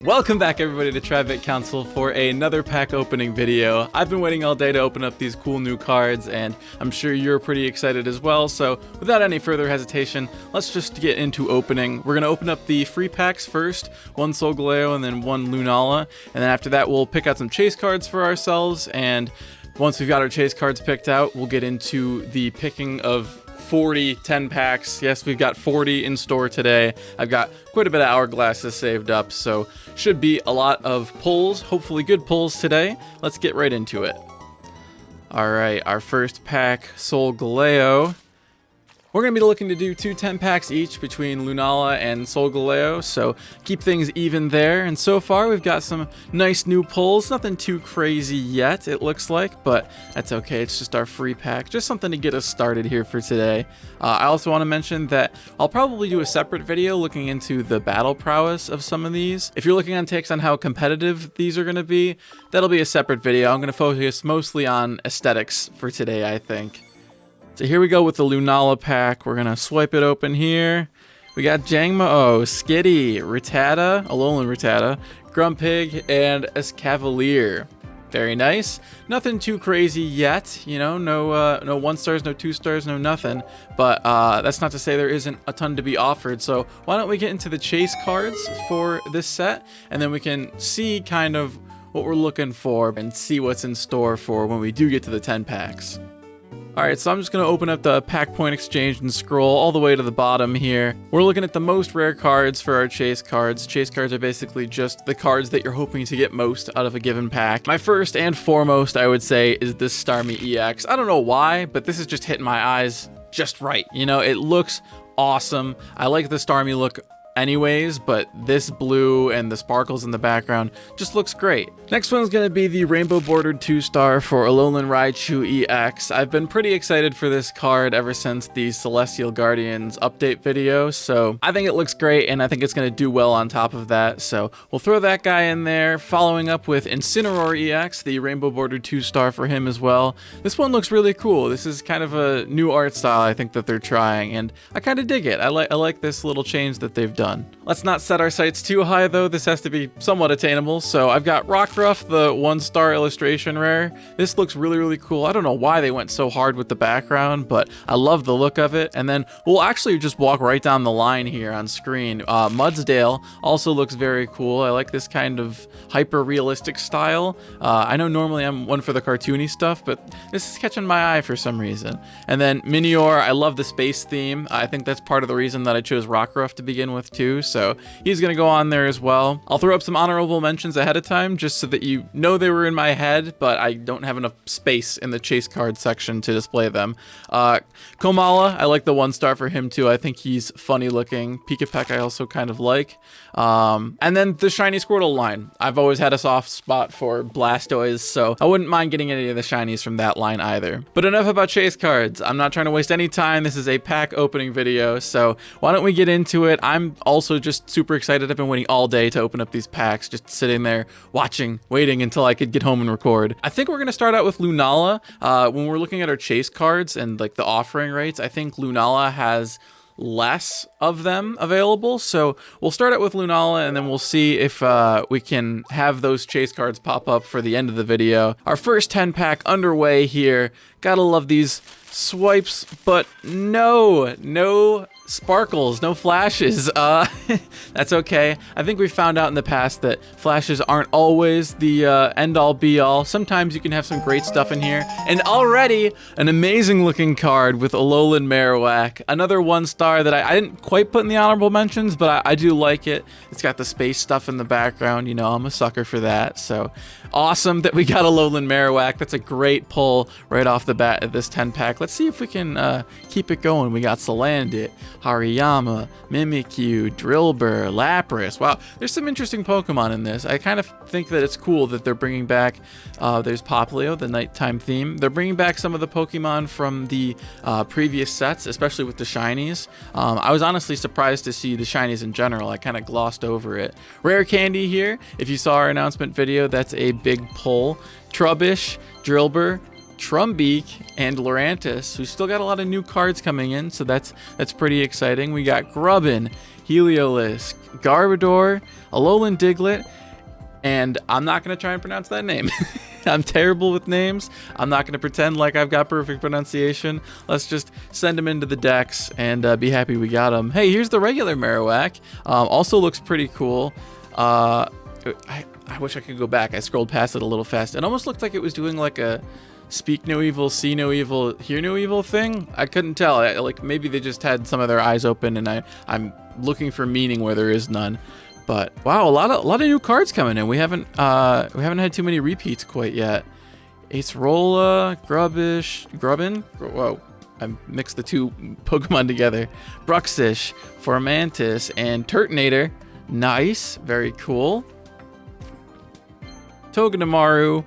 Welcome back everybody to TriBit Council for another pack opening video. I've been waiting all day to open up these cool new cards and I'm sure you're pretty excited as well, so without any further hesitation, let's just get into opening. We're going to open up the free packs first, one Solgaleo and then one Lunala, and then after that we'll pick out some chase cards for ourselves, and once we've got our chase cards picked out, we'll get into the picking of 40 10 packs. Yes, we've got 40 in store today. I've got quite a bit of hourglasses saved up, so should be a lot of pulls, hopefully good pulls today. Let's get right into it. Alright, our first pack, Solgaleo. We're going to be looking to do 2 10 packs each between Lunala and Solgaleo, so keep things even there. And so far we've got some nice new pulls, nothing too crazy yet it looks like, but that's okay, it's just our free pack, just something to get us started here for today. I also want to mention that I'll probably do a separate video looking into the battle prowess of some of these. If you're looking on takes on how competitive these are going to be, that'll be a separate video. I'm going to focus mostly on aesthetics for today, I think. So here we go with the Lunala pack. We're going to swipe it open here. We got Jangmo-O, Skitty, Rattata, Alolan Rattata, Grumpig, and Escavalier. Very nice. Nothing too crazy yet, you know, no 1 stars, no 2 stars, no nothing. But that's not to say there isn't a ton to be offered. So why don't we get into the chase cards for this set, and then we can see kind of what we're looking for and see what's in store for when we do get to the 10 packs. Alright, so I'm just going to open up the pack point exchange and scroll all the way to the bottom here. We're looking at the most rare cards for our chase cards. Chase cards are basically just the cards that you're hoping to get most out of a given pack. My first and foremost, I would say, is this Starmie EX. I don't know why, but this is just hitting my eyes just right. You know, it looks awesome. I like the Starmie look anyways, but this blue and the sparkles in the background just looks great. Next one's going to be the rainbow bordered 2-star for Alolan Raichu EX. I've been pretty excited for this card ever since the Celestial Guardians update video, so I think it looks great and I think it's going to do well on top of that, so we'll throw that guy in there, following up with Incineroar EX, the rainbow bordered 2-star for him as well. This one looks really cool. This is kind of a new art style I think that they're trying, and I kind of dig it. I like this little change that they've done. Let's not set our sights too high though, this has to be somewhat attainable. So I've got Rockruff, the 1-star illustration rare. This looks really cool. I don't know why they went so hard with the background, but I love the look of it. And then we'll actually just walk right down the line here on screen. Mudsdale also looks very cool. I like this kind of hyper realistic style. I know normally I'm one for the cartoony stuff, but this is catching my eye for some reason. And then Minior, I love the space theme. I think that's part of the reason that I chose Rockruff to begin with too, so he's gonna go on there as well. I'll throw up some honorable mentions ahead of time just so that you know they were in my head, but I don't have enough space in the chase card section to display them. Komala, I like the 1-star for him too. I think he's funny looking. Pikapek I also kind of like. And then the shiny Squirtle line. I've always had a soft spot for Blastoise, so I wouldn't mind getting any of the shinies from that line either. But enough about chase cards. I'm not trying to waste any time. This is a pack opening video, so why don't we get into it? I'm also just super excited. I've been waiting all day to open up these packs, just sitting there watching, waiting until I could get home and record. I think we're going to start out with Lunala. When we're looking at our chase cards and like the offering rates, I think Lunala has less of them available, so we'll start out with Lunala and then we'll see if we can have those chase cards pop up for the end of the video. Our first 10 pack underway here. Gotta love these swipes, but no sparkles, no flashes. That's okay. I think we found out in the past that flashes aren't always the end-all be-all. Sometimes you can have some great stuff in here. And already an amazing looking card with Alolan Marowak. Another 1-star that I didn't quite put in the honorable mentions, but I do like it. It's got the space stuff in the background. You know, I'm a sucker for that. So awesome that we got Alolan Marowak. That's a great pull right off the bat at this 10 pack. Let's see if we can keep it going. We got Salandit, Hariyama, Mimikyu, Drillbur, Lapras. Wow, there's some interesting Pokemon in this. I kind of think that it's cool that they're bringing back, there's Popplio, the nighttime theme. They're bringing back some of the Pokemon from the previous sets, especially with the shinies. I was honestly surprised to see the shinies in general. I kind of glossed over it. Rare candy here. If you saw our announcement video, that's a big pull. Trubbish, Drillbur, Trumbeak, and Lurantis. We still got a lot of new cards coming in, so that's pretty exciting. We got Grubbin, Heliolisk, Garbodor, Alolan Diglett, and I'm not going to try and pronounce that name. I'm terrible with names. I'm not going to pretend like I've got perfect pronunciation. Let's just send them into the decks and be happy we got them. Hey, here's the regular Marowak. Also looks pretty cool. I wish I could go back. I scrolled past it a little fast. It almost looked like it was doing like a speak no evil, see no evil, hear no evil thing. I couldn't tell. Like maybe they just had some of their eyes open and I'm looking for meaning where there is none. But wow, a lot of new cards coming in. We haven't had too many repeats quite yet. Acerola, Grubbin. Whoa, I mixed the two Pokemon together. Bruxish, Formantis, and Turtonator. Nice, very cool. Togedemaru,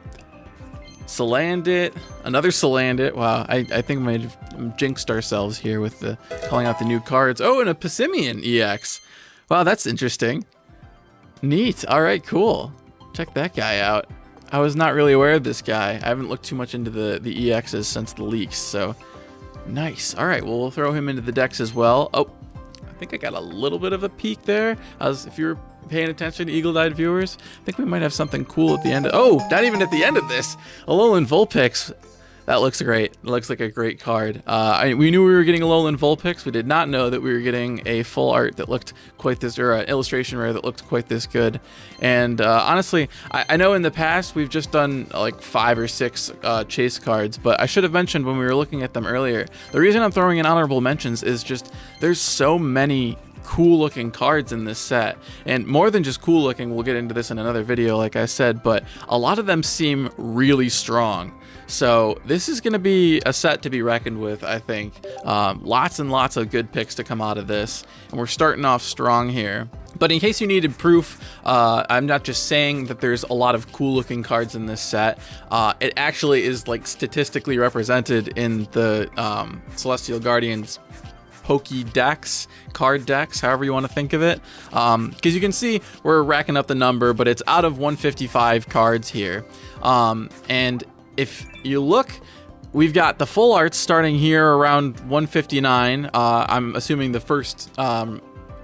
Salandit, another Salandit. Wow, I think we might have jinxed ourselves here with the calling out the new cards. Oh, and a Passimian EX. Wow, that's interesting. Neat. All right, cool. Check that guy out. I was not really aware of this guy. I haven't looked too much into the EXs since the leaks, so nice. All right, well, we'll throw him into the decks as well. Oh, I think I got a little bit of a peek there. If you were paying attention, eagle-eyed viewers, I think we might have something cool at the end. Oh, not even at the end of this. Alolan Vulpix. That looks great. It looks like a great card. We knew we were getting Alolan Vulpix. We did not know that we were getting a full art that looked quite this, or an illustration rare that looked quite this good. And honestly, I know in the past we've just done like 5 or 6 chase cards, but I should have mentioned when we were looking at them earlier, the reason I'm throwing in honorable mentions is just there's so many cool looking cards in this set, and more than just cool looking, we'll get into this in another video like I said, but a lot of them seem really strong. So this is going to be a set to be reckoned with, I think. Lots and lots of good picks to come out of this, and we're starting off strong here. But in case you needed proof, I'm not just saying that there's a lot of cool looking cards in this set. It actually is like statistically represented in the Celestial Guardians Pokédex, card decks, however you want to think of it. Because you can see we're racking up the number, but it's out of 155 cards here. And if you look, we've got the full arts starting here around 159. I'm assuming the first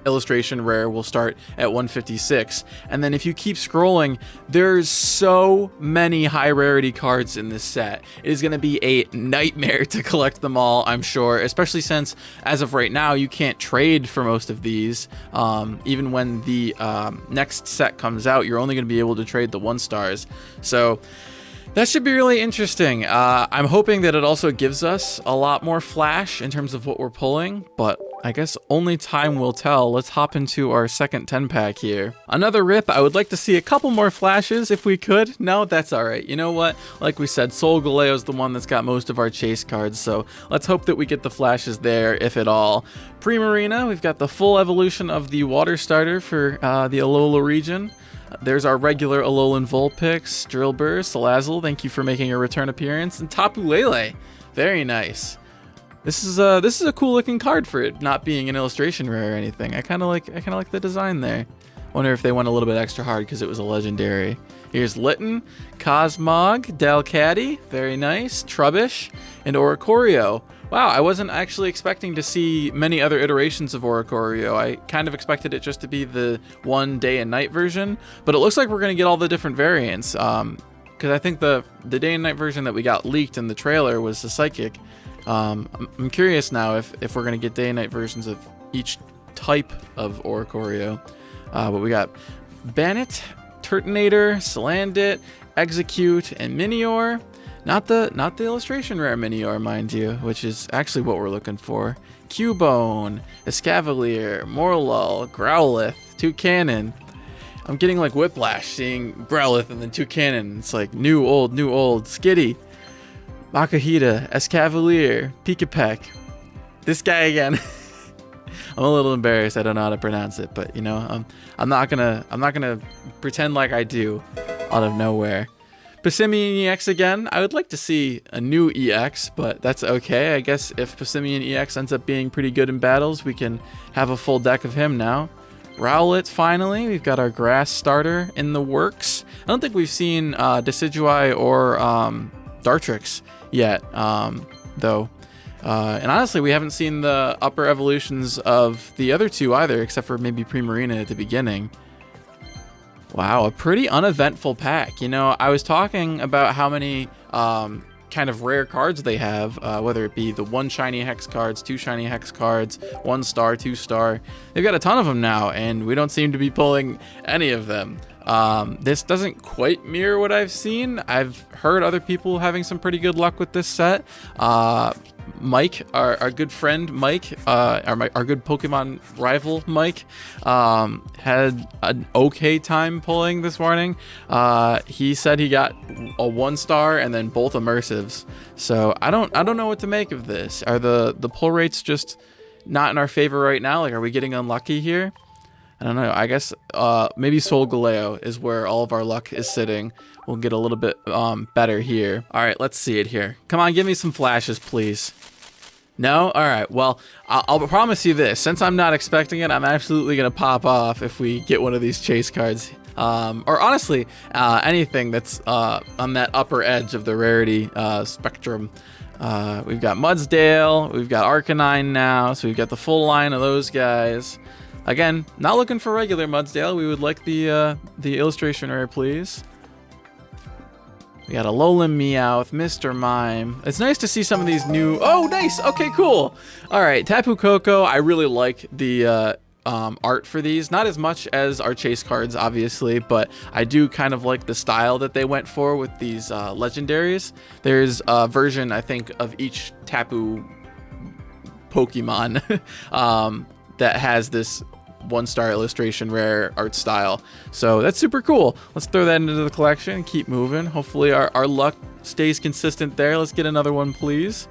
illustration rare will start at 156, and then if you keep scrolling, there's so many high rarity cards in this set. It is going to be a nightmare to collect them all, I'm sure, especially since as of right now you can't trade for most of these. Even when the next set comes out, you're only going to be able to trade the 1-stars, so that should be really interesting. I'm hoping that it also gives us a lot more flash in terms of what we're pulling, but I guess only time will tell. Let's hop into our second 10-pack here. Another rip. I would like to see a couple more flashes if we could. No, that's all right. You know what? Like we said, Solgaleo is the one that's got most of our chase cards, so let's hope that we get the flashes there, if at all. Primarina, we've got the full evolution of the water starter for the Alola region. There's our regular Alolan Vulpix, Drillbur, Salazzle, thank you for making a return appearance, and Tapu Lele. Very nice. This is a cool looking card for it not being an illustration rare or anything. I kind of like the design there. Wonder if they went a little bit extra hard because it was a legendary. Here's Litten, Cosmog, Delcatty, very nice, Trubbish, and Oricorio. Wow, I wasn't actually expecting to see many other iterations of Oricorio. I kind of expected it just to be the one day and night version, but it looks like we're going to get all the different variants. Because I think the day and night version that we got leaked in the trailer was the Psychic. I'm curious now if we're going to get day and night versions of each type of Oricorio. But we got Bannet, Turtonator, Salandit, Execute, and Minior. Not the illustration rare Minior, mind you, which is actually what we're looking for. Cubone, Escavalier, Morlul, Growlithe, Toucannon. I'm getting like whiplash seeing Growlithe and then Toucannon. It's like new, old, Skitty, Makahita, Escavalier, Pikapek. This guy again. I'm a little embarrassed. I don't know how to pronounce it, but you know, I'm not gonna pretend like I do out of nowhere. Passimian EX again. I would like to see a new EX, but that's okay. I guess if Passimian EX ends up being pretty good in battles, we can have a full deck of him now. Rowlet, finally. We've got our grass starter in the works. I don't think we've seen Decidueye or Dartrix yet, though. And honestly, we haven't seen the upper evolutions of the other two either, except for maybe Primarina at the beginning. Wow, a pretty uneventful pack. You know, I was talking about how many kind of rare cards they have, whether it be the 1 shiny hex cards, 2 shiny hex cards, 1 star, 2 star. They've got a ton of them now, and we don't seem to be pulling any of them. This doesn't quite mirror what I've seen. I've heard other people having some pretty good luck with this set. Mike, our good friend Mike, our good Pokemon rival Mike, had an okay time pulling this morning. He said he got a 1 star and then both immersives. So I don't know what to make of this. Are the pull rates just not in our favor right now? Like, are we getting unlucky here? I don't know. I guess maybe Solgaleo is where all of our luck is sitting. We'll get a little bit better here. All right, let's see it here. Come on, give me some flashes, please. No? All right. Well, I'll promise you this. Since I'm not expecting it, I'm absolutely going to pop off if we get one of these chase cards. Or honestly, anything that's on that upper edge of the rarity spectrum. We've got Mudsdale. We've got Arcanine now. So we've got the full line of those guys. Again, not looking for regular Mudsdale. We would like the illustration rare, please. We got a Alolan Meowth, Mr. Mime. It's nice to see some of these new... Oh, nice! Okay, cool! Alright, Tapu Koko. I really like the art for these. Not as much as our chase cards, obviously, but I do kind of like the style that they went for with these legendaries. There's a version, I think, of each Tapu Pokemon that has this 1-star illustration rare art style. So that's super cool. Let's throw that into the collection and keep moving. Hopefully our luck stays consistent there. Let's get another one, please.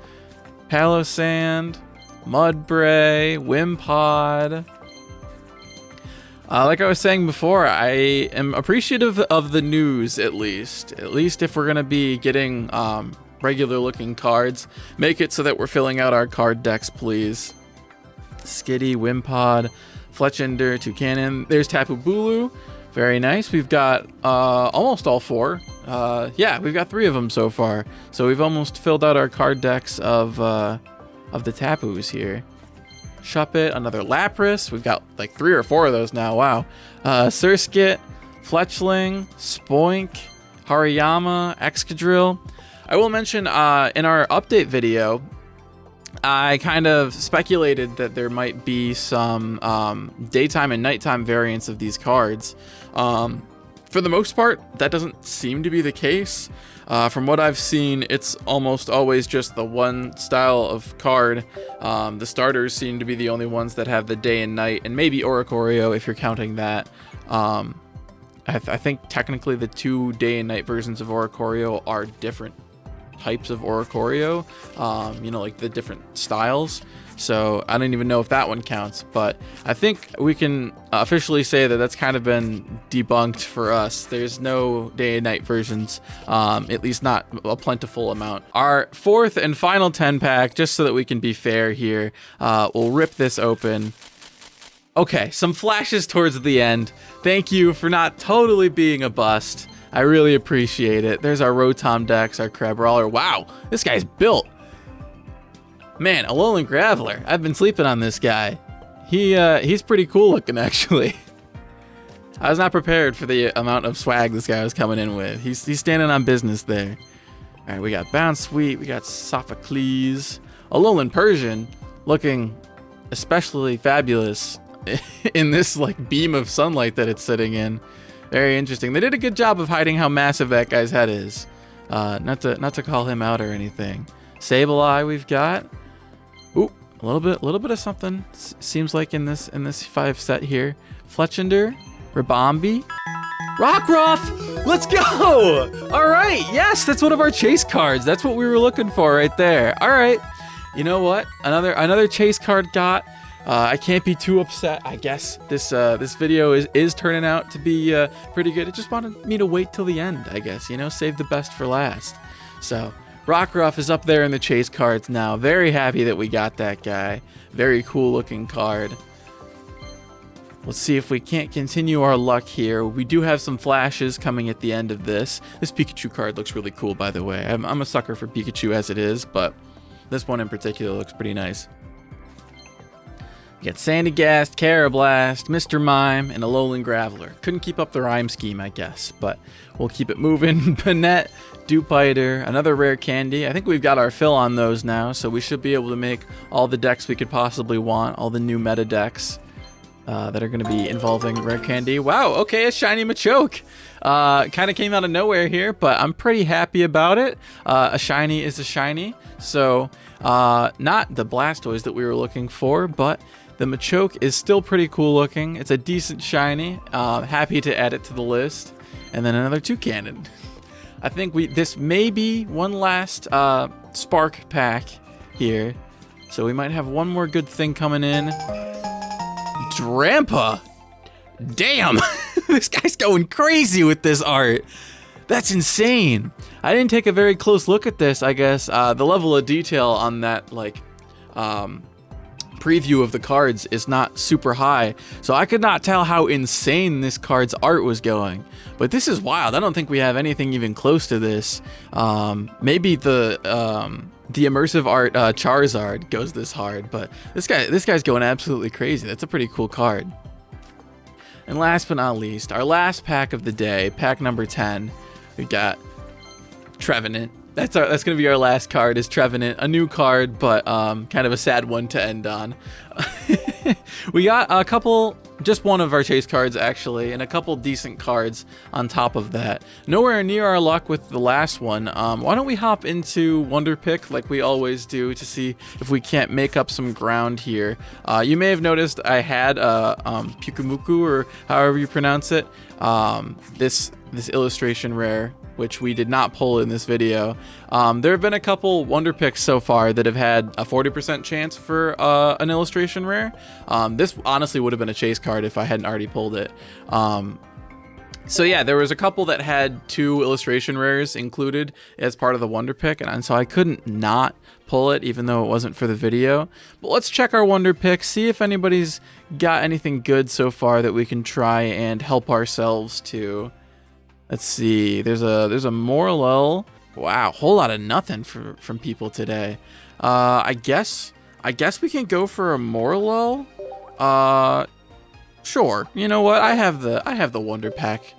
Palossand, Mudbray, Wimpod. Like I was saying before, I am appreciative of the news, at least. At least if we're going to be getting regular looking cards, make it so that we're filling out our card decks, please. Skitty, Wimpod, Fletchinder, Toucanon. There's Tapu Bulu. Very nice. We've got almost all 4. Yeah, we've got 3 of them so far. So we've almost filled out our card decks of the Tapus here. Shuppet, another Lapras. We've got like 3 or 4 of those now. Wow. Surskit, Fletchling, Spoink, Hariyama, Excadrill. I will mention in our update video, I kind of speculated that there might be some daytime and nighttime variants of these cards. For the most part, that doesn't seem to be the case. From what I've seen, it's almost always just the one style of card. The starters seem to be the only ones that have the day and night, and maybe Oricorio if you're counting that. I think technically the 2 day and night versions of Oricorio are different types of Oricorio, you know, like the different styles. So I don't even know if that one counts, but I think we can officially say that that's kind of been debunked for us. There's no day and night versions, at least not a plentiful amount. Our 4th and final 10 pack, just so that we can be fair here, we'll rip this open. Okay, some flashes towards the end. Thank you for not totally being a bust. I really appreciate it. There's our Rotom Dex, our Crabrawler. Wow, this guy's built. Man, Alolan Graveler. I've been sleeping on this guy. He's pretty cool looking, actually. I was not prepared for the amount of swag this guy was coming in with. He's standing on business there. All right, we got Bounce Sweet. We got Sophocles. Alolan Persian looking especially fabulous in this like beam of sunlight that it's sitting in. Very interesting. They did a good job of hiding how massive that guy's head is. Not to call him out or anything. Sableye we've got. Ooh, a little bit of something. Seems like in this 5 set here. Fletchinder, Ribombee, Rockruff. Let's go! All right, yes, that's one of our chase cards. That's what we were looking for right there. All right, you know what? Another chase card got. I can't be too upset. I guess this video is turning out to be pretty good. It just wanted me to wait till the end, I guess, you know, save the best for last. So Rockruff is up there in the chase cards now. Very happy that we got that guy. Very cool looking card. Let's see if we can't continue our luck here. We do have some flashes coming at the end of this. This Pikachu card looks really cool, by the way. I'm a sucker for Pikachu as it is, but this one in particular looks pretty nice. We got Sandygast, Carablast, Mr. Mime, and Alolan Graveler. Couldn't keep up the rhyme scheme, I guess, but we'll keep it moving. Banette, Dewpider, another rare candy. I think we've got our fill on those now, so we should be able to make all the decks we could possibly want, all the new meta decks that are going to be involving rare candy. Wow, okay, a shiny Machoke. Kind of came out of nowhere here, but I'm pretty happy about it. A shiny is a shiny, so not the Blastoise that we were looking for, but the Machoke is still pretty cool looking. It's a decent shiny. Happy to add it to the list. And then another Toucannon. I think this may be one last Spark pack here. So we might have one more good thing coming in. Drampa! Damn! This guy's going crazy with this art. That's insane. I didn't take a very close look at this, I guess. The level of detail on that, like, preview of the cards is not super high, so I could not tell how insane this card's art was going. But this is wild. I don't think we have anything even close to this. Maybe the immersive art Charizard goes this hard, but this guy's going absolutely crazy. That's a pretty cool card. And last but not least, our last pack of the day, pack number 10. We've got Trevenant. That's gonna be our last card, is Trevenant. A new card, but kind of a sad one to end on. We got a couple, just one of our chase cards actually, and a couple decent cards on top of that. Nowhere near our luck with the last one. Why don't we hop into Wonder Pick like we always do to see if we can't make up some ground here. You may have noticed I had Pukumuku, or however you pronounce it. This illustration rare, which we did not pull in this video. There have been a couple Wonder Picks so far that have had a 40% chance for an illustration rare. This honestly would have been a chase card if I hadn't already pulled it. So yeah, there was a couple that had 2 illustration rares included as part of the Wonder Pick, and so I couldn't not pull it even though it wasn't for the video. But let's check our Wonder Pick, see if anybody's got anything good so far that we can try and help ourselves to. Let's see. There's a Morlul. Wow, whole lot of nothing from people today. I guess we can go for a Morlul. Sure. You know what? I have the Wonder Pack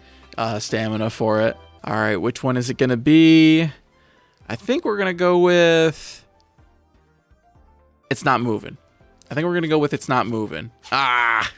stamina for it. All right, which one is it gonna be? I think we're gonna go with It's Not Moving. I think we're gonna go with It's Not Moving. Ah,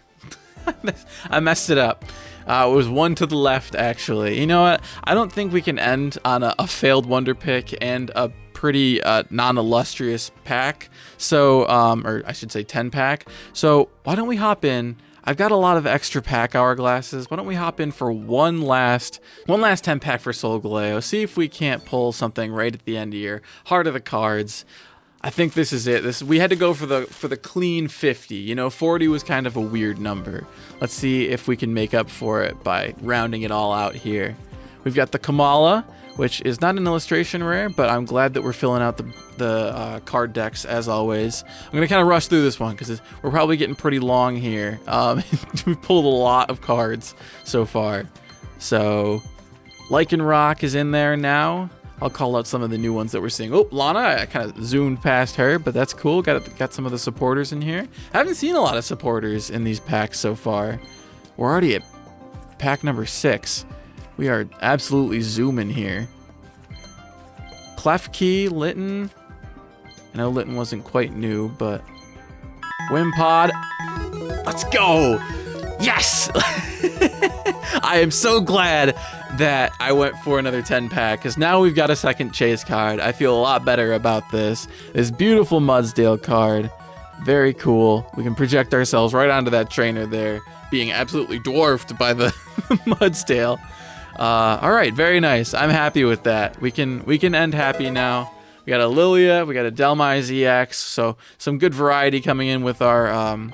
I messed it up. It was one to the left, actually. You know what? I don't think we can end on a failed Wonder Pick and a pretty non-illustrious pack. So, or I should say 10 pack. So why don't we hop in? I've got a lot of extra pack hourglasses. Why don't we hop in for one last 10 pack for Solgaleo? See if we can't pull something right at the end here. Heart of the cards. I think this is it. We had to go for the clean 50. You know, 40 was kind of a weird number. Let's see if we can make up for it by rounding it all out here. We've got the Kamala, which is not an illustration rare, but I'm glad that we're filling out the card decks as always. I'm gonna kind of rush through this one because we're probably getting pretty long here. We've pulled a lot of cards so far. So, Lycanroc is in there now. I'll call out some of the new ones that we're seeing. Oh, Lana, I kind of zoomed past her, but that's cool. Got some of the supporters in here. I haven't seen a lot of supporters in these packs so far. We're already at pack number 6. We are absolutely zooming here. Klefki, Litten. I know Litten wasn't quite new, but Wimpod. Let's go! Yes! I am so glad that I went for another 10 pack, because now we've got a second chase card. I feel a lot better about this. This beautiful Mudsdale card. Very cool. We can project ourselves right onto that trainer there, being absolutely dwarfed by the Mudsdale. All right, very nice. I'm happy with that. We can end happy now. We got a Lilia, we got a Delmise EX, so some good variety coming in with our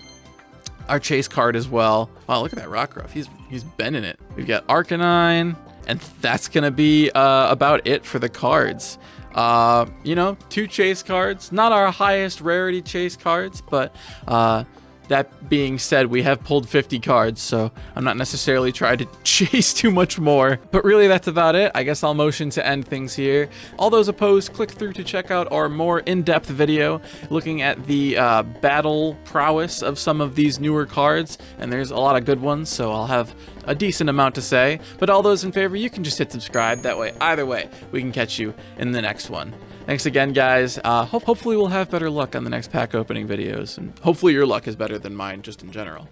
chase card as well. Wow, look at that Rockruff. He's bending it. We've got Arcanine, and that's gonna be about it for the cards. You know, 2 chase cards, not our highest rarity chase cards, but That being said, we have pulled 50 cards, so I'm not necessarily trying to chase too much more. But really, that's about it. I guess I'll motion to end things here. All those opposed, click through to check out our more in-depth video looking at the battle prowess of some of these newer cards, and there's a lot of good ones, so I'll have a decent amount to say. But all those in favor, you can just hit subscribe. That way, either way, we can catch you in the next one. Thanks again, guys. Hopefully we'll have better luck on the next pack opening videos, and hopefully your luck is better than mine just in general.